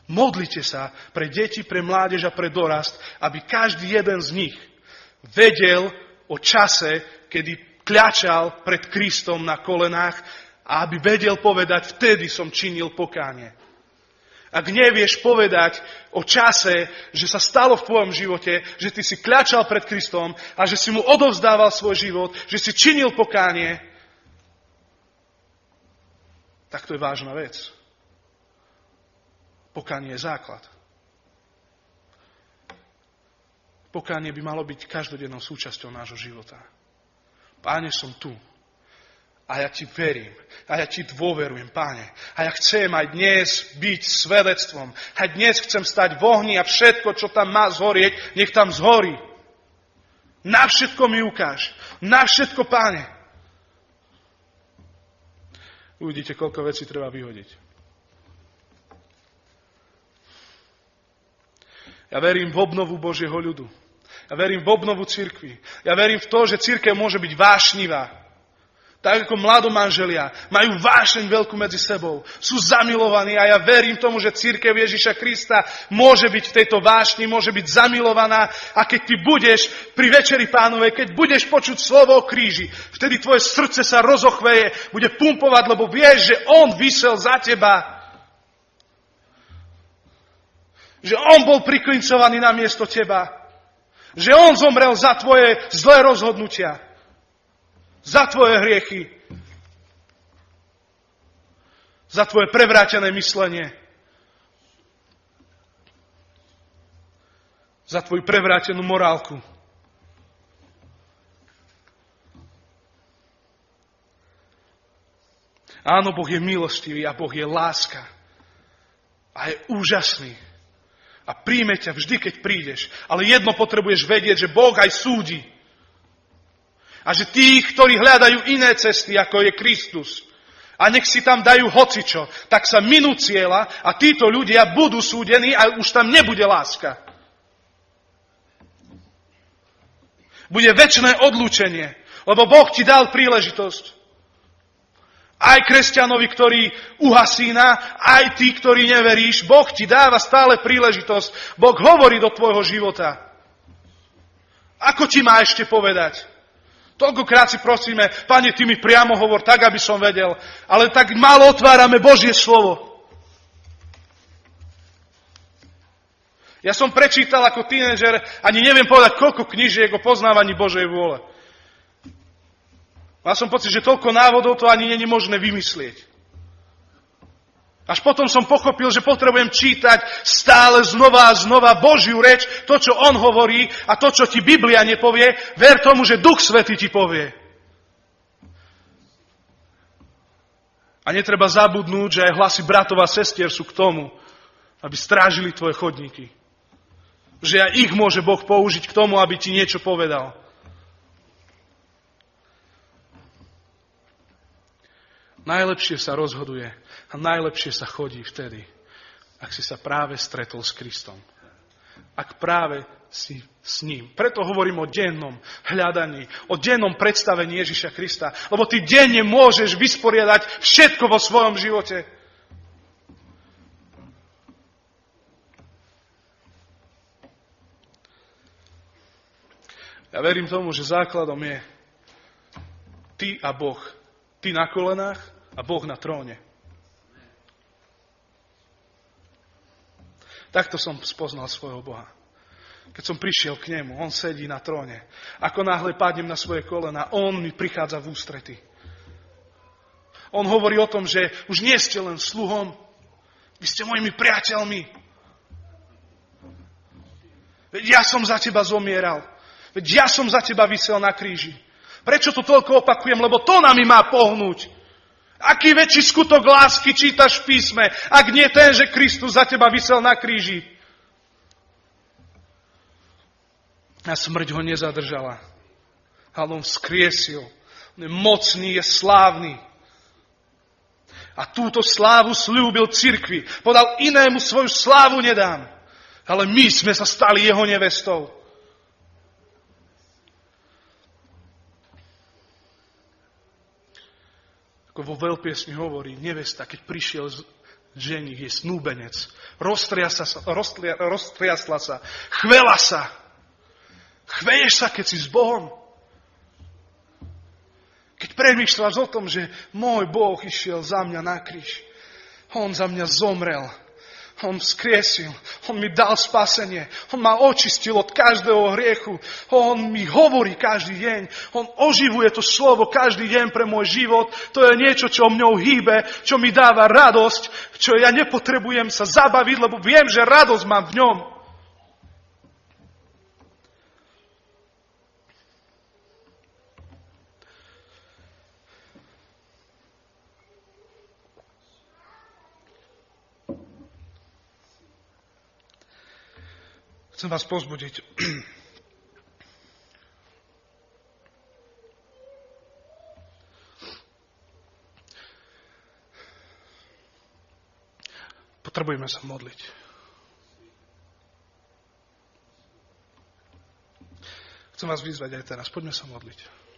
Speaker 1: Modlite sa pre deti, pre mládež a pre dorast, aby každý jeden z nich vedel o čase, kedy kľačal pred Kristom na kolenách a aby vedel povedať, vtedy som činil pokánie. Ak nevieš povedať o čase, že sa stalo v tvojom živote, že ty si kľačal pred Kristom a že si mu odovzdával svoj život, že si činil pokánie, tak to je vážna vec. Pokánie je základ. Pokánie by malo byť každodennou súčasťou nášho života. Páne, som tu. A ja ti verím. A ja ti dôverujem, Páne. A ja chcem aj dnes byť svedectvom. A dnes chcem stať v ohni a všetko, čo tam má zhorieť, nech tam zhorí. Na všetko mi ukáž. Na všetko, Páne. Uvidíte, koľko vecí treba vyhodiť. Ja verím v obnovu Božieho ľudu. Ja verím v obnovu cirkvi. Ja verím v to, že cirkev môže byť vášnivá. Tak ako mladomanželia majú vášeň veľkú medzi sebou. Sú zamilovaní a ja verím tomu, že cirkev Ježiša Krista môže byť v tejto vášni, môže byť zamilovaná. A keď ty budeš pri Večeri Pánovej, keď budeš počuť slovo o kríži, vtedy tvoje srdce sa rozochveje, bude pumpovať, lebo vieš, že on visel za teba. Že on bol priklincovaný namiesto teba. Že on zomrel za tvoje zlé rozhodnutia. Za tvoje hriechy. Za tvoje prevrátené myslenie. Za tvoju prevrátenú morálku. Áno, Boh je milostivý a Boh je láska. A je úžasný. A príjme ťa vždy, keď prídeš. Ale jedno potrebuješ vedieť, že Boh aj súdi. A že tí, ktorí hľadajú iné cesty, ako je Kristus, a nech si tam dajú hocičo, tak sa minú cieľa a títo ľudia budú súdení a už tam nebude láska. Bude večné odlúčenie, lebo Boh ti dal príležitosť. Aj kresťanovi, ktorý uhasína, aj tí, ktorí neveríš, Boh ti dáva stále príležitosť. Boh hovorí do tvojho života. Ako ti má ešte povedať? Toľkokrát si prosíme, Pane, Ty mi priamo hovor, tak, aby som vedel. Ale tak málo otvárame Božie slovo. Ja som prečítal ako tínedžer, ani neviem povedať, koľko knížiek o poznávaní Božej vôle. Mal som pocit, že toľko návodov to ani nie je možné vymyslieť. Až potom som pochopil, že potrebujem čítať stále znova a znova Božiu reč, to, čo on hovorí a to, čo ti Biblia nepovie, ver tomu, že Duch Svätý ti povie. A netreba zabudnúť, že aj hlasy bratov a sestier sú k tomu, aby strážili tvoje chodníky. Že aj ich môže Boh použiť k tomu, aby ti niečo povedal. Najlepšie sa rozhoduje a najlepšie sa chodí vtedy, ak si sa práve stretol s Kristom. Ak práve si s ním. Preto hovorím o dennom hľadaní, o dennom predstavení Ježiša Krista. Lebo ty denne môžeš vysporiadať všetko vo svojom živote. Ja verím tomu, že základom je ty a Boh. Ty na kolenách a Boh na tróne. Takto som spoznal svojho Boha. Keď som prišiel k nemu, on sedí na tróne. Ako náhle padnem na svoje kolena, on mi prichádza v ústrety. On hovorí o tom, že už nie ste len sluhom, vy ste mojimi priateľmi. Veď ja som za teba zomieral. Veď ja som za teba visel na kríži. Prečo to toľko opakujem? Lebo to nami má pohnúť. Aký väčší skutok lásky čítaš v písme, ak nie ten, že Kristus za teba visel na kríži? A smrť ho nezadržala. Ale on vzkriesil. On je mocný, je slávny. A túto slávu sľúbil cirkvi. Podal inému svoju slávu nedám. Ale my sme sa stali jeho nevestou. Ako vo veľpiesni hovorí, nevesta, keď prišiel ženich, je snúbenec. Roztriasla sa, chvela sa. Chveješ sa, keď si s Bohom. Keď premýšľaš o tom, že môj Boh išiel za mňa na kríž. On za mňa zomrel. On vzkriesil. On mi dal spasenie. On ma očistil od každého hriechu. On mi hovorí každý deň. On oživuje to slovo každý deň pre môj život. To je niečo, čo mňou hýbe, čo mi dáva radosť, čo ja nepotrebujem sa zabaviť, lebo viem, že radosť mám v ňom. Chcem vás povzbudiť. Potrebujeme sa modliť. Chcem vás vyzvať aj teraz. Poďme sa modliť.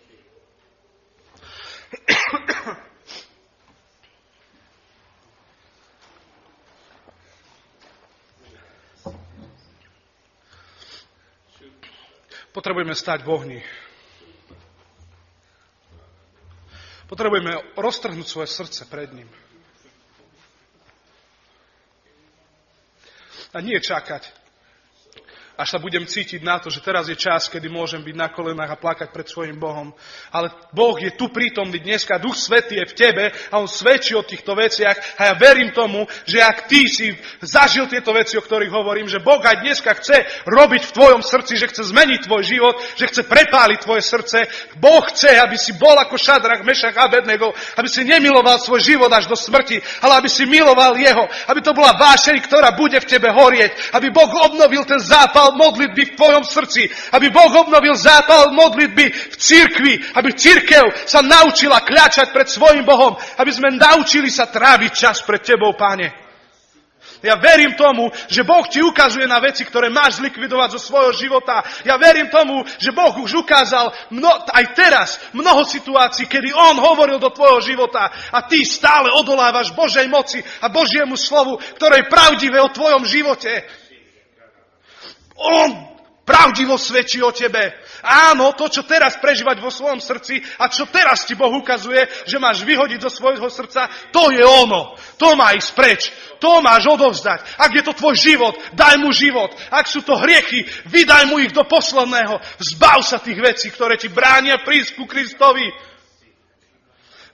Speaker 1: Potrebujeme stať v ohni. Potrebujeme roztrhnúť svoje srdce pred ním. A nie čakať, až sa budem cítiť na to, že teraz je čas, kedy môžem byť na kolenách a plakať pred svojim Bohom. Ale Boh je tu prítomný dneska, Duch Svätý je v tebe a on svedčí o týchto veciach. A ja verím tomu, že ak ty si zažil tieto veci, o ktorých hovorím, že Boh aj dneska chce robiť v tvojom srdci, že chce zmeniť tvoj život, že chce prepáliť tvoje srdce. Boh chce, aby si bol ako Šadrach, Mešach a Abednego, aby si nemiloval svoj život až do smrti, ale aby si miloval jeho, aby to bola vášeň, ktorá bude v tebe horieť, aby Boh obnovil ten zápal modlitby v tvojom srdci, aby Boh obnovil zápal modlitby v cirkvi, aby cirkev sa naučila kľačať pred svojim Bohom, aby sme naučili sa tráviť čas pred tebou, Pane. Ja verím tomu, že Boh ti ukazuje na veci, ktoré máš zlikvidovať zo svojho života. Ja verím tomu, že Boh už ukázal aj teraz mnoho situácií, kedy On hovoril do tvojho života a ty stále odolávaš Božej moci a Božiemu slovu, ktoré je pravdivé o tvojom živote. On Pravdivo svedčí o tebe. Áno, to, čo teraz prežívať vo svojom srdci a čo teraz ti Boh ukazuje, že máš vyhodiť zo svojho srdca, to je ono. To má ísť preč. To máš odovzdať. Ak je to tvoj život, daj mu život. Ak sú to hriechy, vydaj mu ich do posledného. Zbav sa tých vecí, ktoré ti bránia prísť ku Kristovi.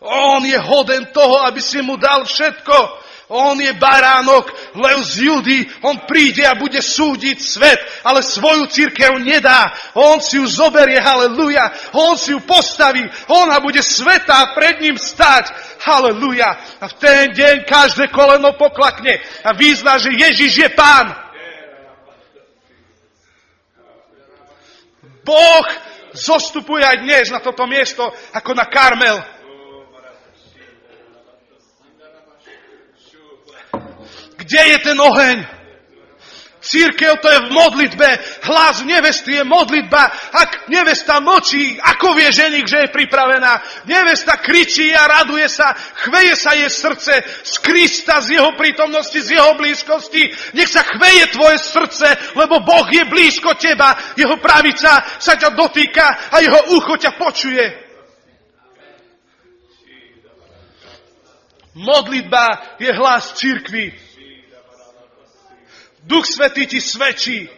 Speaker 1: On je hoden toho, aby si mu dal všetko. On je baránok, lev z Judy, on príde a bude súdiť svet, ale svoju cirkev nedá. On si ju zoberie, haleluja, on si ju postaví, ona bude svätá pred ním stať, haleluja. A v ten deň každé koleno poklakne a vyzná, že Ježiš je Pán. Boh zostupuje aj dnes na toto miesto, ako na Karmel. Kde je ten oheň? Cirkev to je v modlitbe. Hlas nevesty je modlitba. Ak nevesta mlčí, ako vie ženík, že je pripravená? Nevesta kričí a raduje sa, chveje sa jej srdce z Krista, z jeho prítomnosti, z jeho blízkosti. Nech sa chveje tvoje srdce, lebo Boh je blízko teba. Jeho pravica sa ťa dotýka a jeho ucho ťa počuje. Modlitba je hlas cirkvi. Duch Svätý ti svedčí.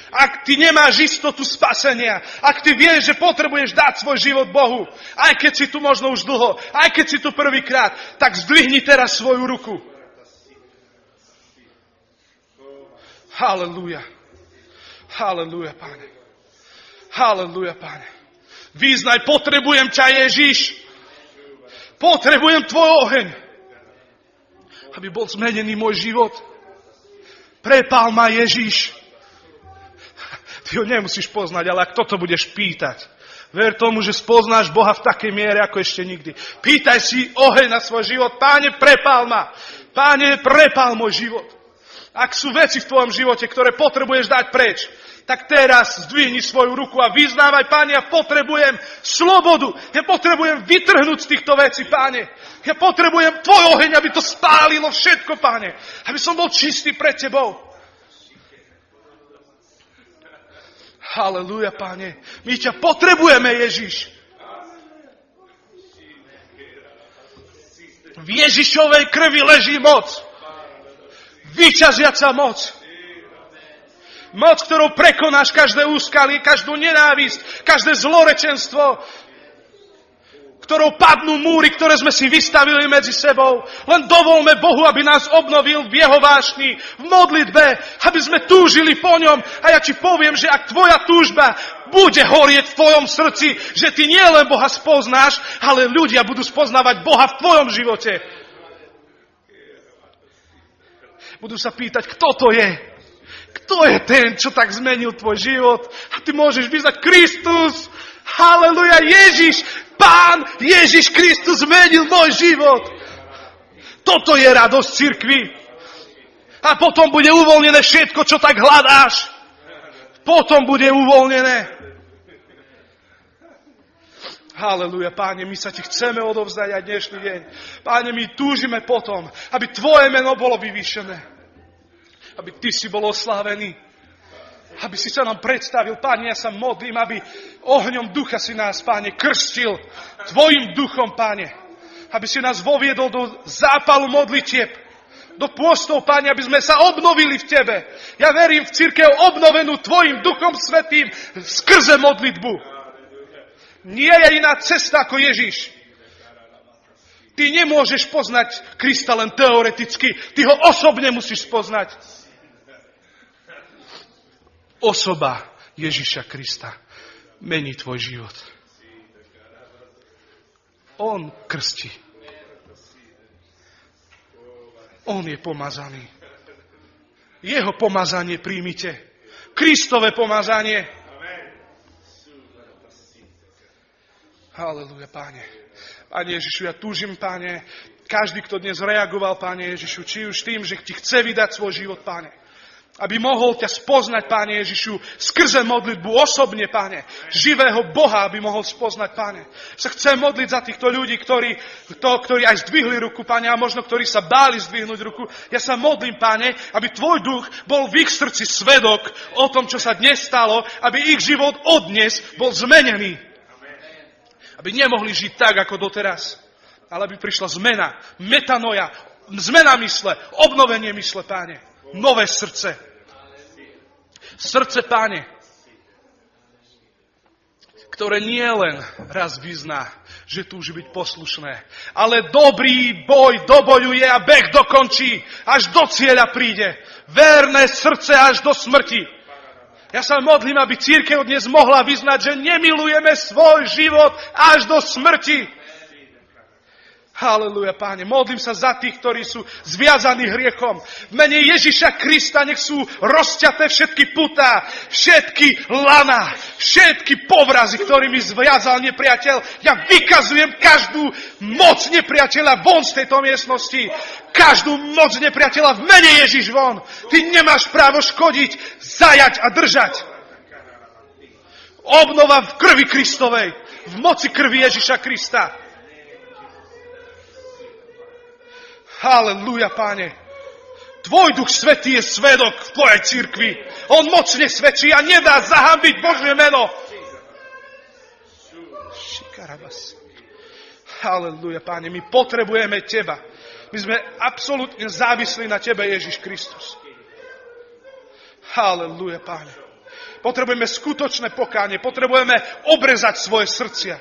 Speaker 1: Ak ty nemáš istotu spasenia, ak ty vieš, že potrebuješ dať svoj život Bohu, aj keď si tu možno už dlho, aj keď si tu prvýkrát, tak zdvihni teraz svoju ruku. Halelúja. Halelúja, Pane. Halelúja, Pane. Význaj, potrebujem ťa, Ježiš. Potrebujem tvoj oheň, aby bol zmenený môj život. Prepál ma, Ježiš. Ty ho nemusíš poznať, ale ak toto budeš pýtať, ver tomu, že spoznáš Boha v takej miere, ako ešte nikdy. Pýtaj si oheň na svoj život. Páne, prepál ma. Páne, prepál môj život. Ak sú veci v tvojom živote, ktoré potrebuješ dať preč, tak teraz zdvihni svoju ruku a vyznávaj, Páne, ja potrebujem slobodu. Ja potrebujem vytrhnúť z týchto vecí, Páne. Ja potrebujem tvoj oheň, aby to spálilo všetko, Páne. Aby som bol čistý pred tebou. Halelúja, Páne. My ťa potrebujeme, Ježiš. V Ježišovej krvi leží moc. Vyťažiaca moc. Moc, ktorou prekonáš každé úskalie, každú nenávisť, každé zlorečenstvo, ktorou padnú múry, ktoré sme si vystavili medzi sebou. Len dovolme Bohu, aby nás obnovil v jeho vášni, v modlitbe, aby sme túžili po ňom. A ja ti poviem, že ak tvoja túžba bude horieť v tvojom srdci, že ty nielen Boha spoznáš, ale ľudia budú spoznávať Boha v tvojom živote. Budú sa pýtať, kto to je? Kto je ten, čo tak zmenil tvoj život? A ty môžeš vyznať Kristus. Haleluja, Ježiš, Pán Ježiš Kristus zmenil môj život. Toto je radosť cirkvi. A potom bude uvoľnené všetko, čo tak hľadáš. Potom bude uvoľnené. Haleluja, Páne, my sa ti chceme odovzdať aj dnešný deň. Páne, my túžime potom, aby tvoje meno bolo vyvýšené. Aby ty si bol oslávený. Aby si sa nám predstavil. Páne, ja sa modlím, aby ohňom ducha si nás, Páne, krstil tvojim duchom, Páne. Aby si nás voviedol do zápalu modlitieb. Do pôstov, Páne, aby sme sa obnovili v tebe. Ja verím v cirkev obnovenú tvojim duchom svätým skrze modlitbu. Nie je iná cesta ako Ježiš. Ty nemôžeš poznať Krista len teoreticky. Ty ho osobne musíš spoznať. Osoba Ježiša Krista mení tvoj život. On krstí. On je pomazaný. Jeho pomazanie príjmite. Kristové pomazanie. Halelúja, Páne. Pane Ježišu, ja túžim, Páne, každý, kto dnes reagoval, Páne Ježišu, či už tým, že ti chce vydať svoj život, Páne. aby mohol ťa spoznať, Páne Ježišu, skrze modlitbu osobne, Páne. Živého Boha, aby mohol spoznať, Páne. Sa chcem modliť za týchto ľudí, ktorí aj zdvihli ruku, Páne, a možno ktorí sa báli zdvihnúť ruku. Ja sa modlím, Páne, aby tvoj duch bol v ich srdci svedok o tom, čo sa dnes stalo, aby ich život od dnes bol zmenený. Aby nemohli žiť tak, ako doteraz. Ale aby prišla zmena, metanoja, zmena mysle, obnovenie mysle, Páne. Nové srdce. Srdce, Páne, ktoré nie len raz vyzná, že túži byť poslušné, ale dobrý boj dobojuje a beh dokončí, až do cieľa príde. Verné srdce až do smrti. Ja sa modlím, aby cirkev dnes mohla vyznať, že nemilujeme svoj život až do smrti. Halelúja, Páne. Modlím sa za tých, ktorí sú zviazaní hriechom. V mene Ježiša Krista nech sú rozťaté všetky putá, všetky lana, všetky povrazy, ktorými zviazal nepriateľ. Ja vykazujem každú moc nepriateľa von z tejto miestnosti. Každú moc nepriateľa v mene Ježiš von. Ty nemáš právo škodiť, zajať a držať. Obnova v krvi Kristovej, v moci krvi Ježiša Krista. Halelúja, Páne. Tvoj Duch Svätý je svedok v tvojej cirkvi. On mocne svedčí a nedá zahambiť Božie meno. Halelúja, Páne. My potrebujeme Teba. My sme absolútne závislí na Tebe, Ježiš Kristus. Halelúja, Páne. Potrebujeme skutočné pokánie. Potrebujeme obrezať svoje srdcia.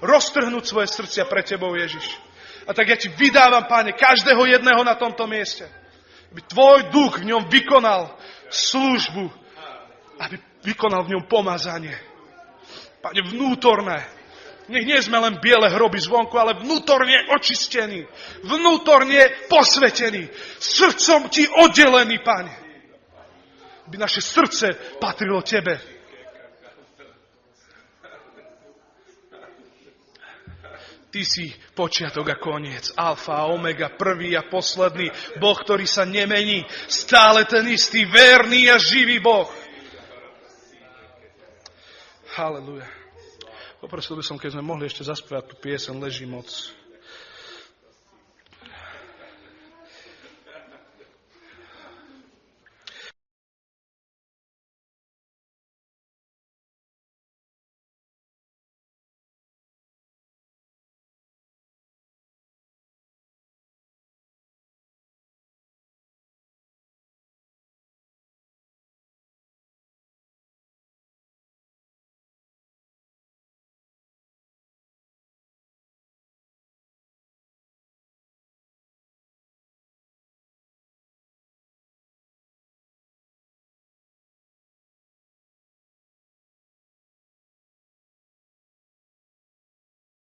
Speaker 1: Roztrhnúť svoje srdcia pre Tebou, Ježiš. A tak ja Ti vydávam, Páne, každého jedného na tomto mieste. Aby Tvoj duch v ňom vykonal službu. Aby vykonal v ňom pomazanie. Pane, vnútorné. Nech nie sme len biele hroby zvonku, ale vnútorne očistení. Vnútorne posvetení. Srdcom Ti oddelený, Pane. Aby naše srdce patrilo Tebe. Ty si počiatok a koniec, alfa a omega, prvý a posledný, Boh, ktorý sa nemení, stále ten istý, verný a živý Boh. Halelúja. Poprosil by som, keď sme mohli ešte zaspievať tú pieseň Leží moc.